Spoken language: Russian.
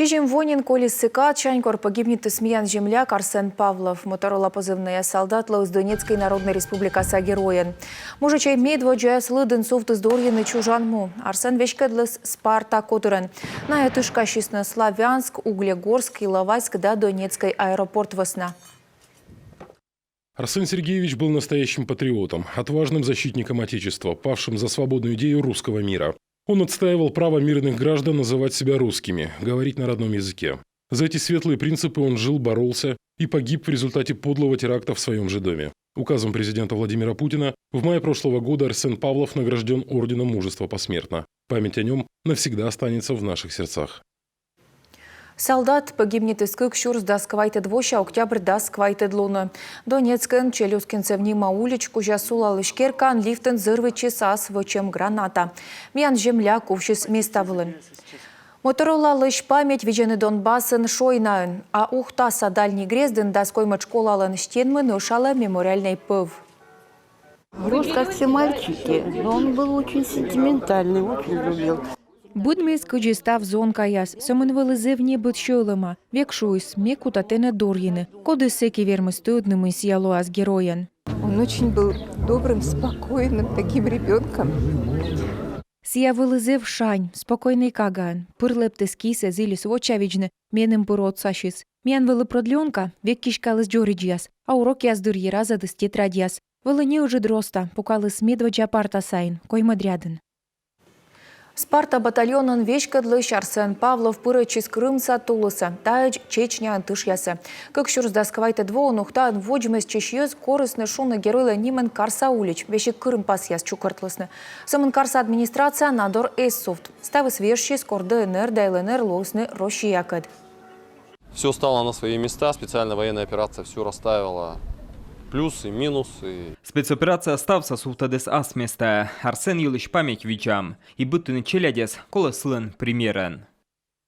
Чижим вонин колес сыка, чанькор погибнет смеян земляк Арсен Павлов. Моторола позывная солдат из Донецкой Народной Республикасы героен. Мужичай медводжая слыдын софты здорьены чужанму. Арсен вешкедлес Спарта Котурен. На этышка шестна Славянск, Углегорск, Иловайск до Донецкой аэропорт весна. Арсен Сергеевич был настоящим патриотом, отважным защитником Отечества, павшим за свободную идею русского мира. Он отстаивал право мирных граждан называть себя русскими, говорить на родном языке. За эти светлые принципы он жил, боролся и погиб в результате подлого теракта в своем же доме. Указом президента Владимира Путина в мае прошлого года Арсен Павлов награжден орденом мужества посмертно. Память о нем навсегда останется в наших сердцах. Солдат погибнет из Кыкшурс до Сквайтедвоща, октябрь до Сквайтедлуна. Донецкен, Челюскинцевнима уличку, жасула лышкеркан, лифтен зырвы чесас, вычем граната. Миян земля кувшис места. Моторола лыш память вижены Донбассын шойнаын, а ухтаса дальний грезден доской мачколалын штенмын ушала мемориальный пыв. Рос, как все мальчики, но он был очень сентиментальный, очень любил. Будмес кыджистав зон каяс, сомын вылызывне быт шөлыма, век шуйс, меку татене дорьины, коды секи вермыстудным и сиялуаз героен. Он очень был добрым, спокойным таким ребенком. Сия вылызыв шань, спокойный каган, пырлептес кисе зилис вочавичны, меным пырот сашис. Мян вылы продленка, век кишкалыс джориджиас, а урок яздыр еразадыс тетрадиас. Вылы не уже дроста, пукалыс медваджа парта сайн, коймадрядын. Спарта батальонын вешкадлыш Арсен Павлов пырычис Крымса тулыса, тайч Чечня антышясы. Как шурзда Сквайтедво, нухта воджмес чешьёз корысны шуны геройла Нимен Карса улич, вешек Крым пасьяс чукартлысны. Самын Карса администрация надор эссофт. Ставы свежши скор ДНР да ЛНР лосны рощиякад. Все стало на свои места, специальная военная операция все расставила. Плюсы, минусы. Спецоперация стався суфтадес асместа. Арсен Юлыш память вичам. И бытыны челядес колослын примерен.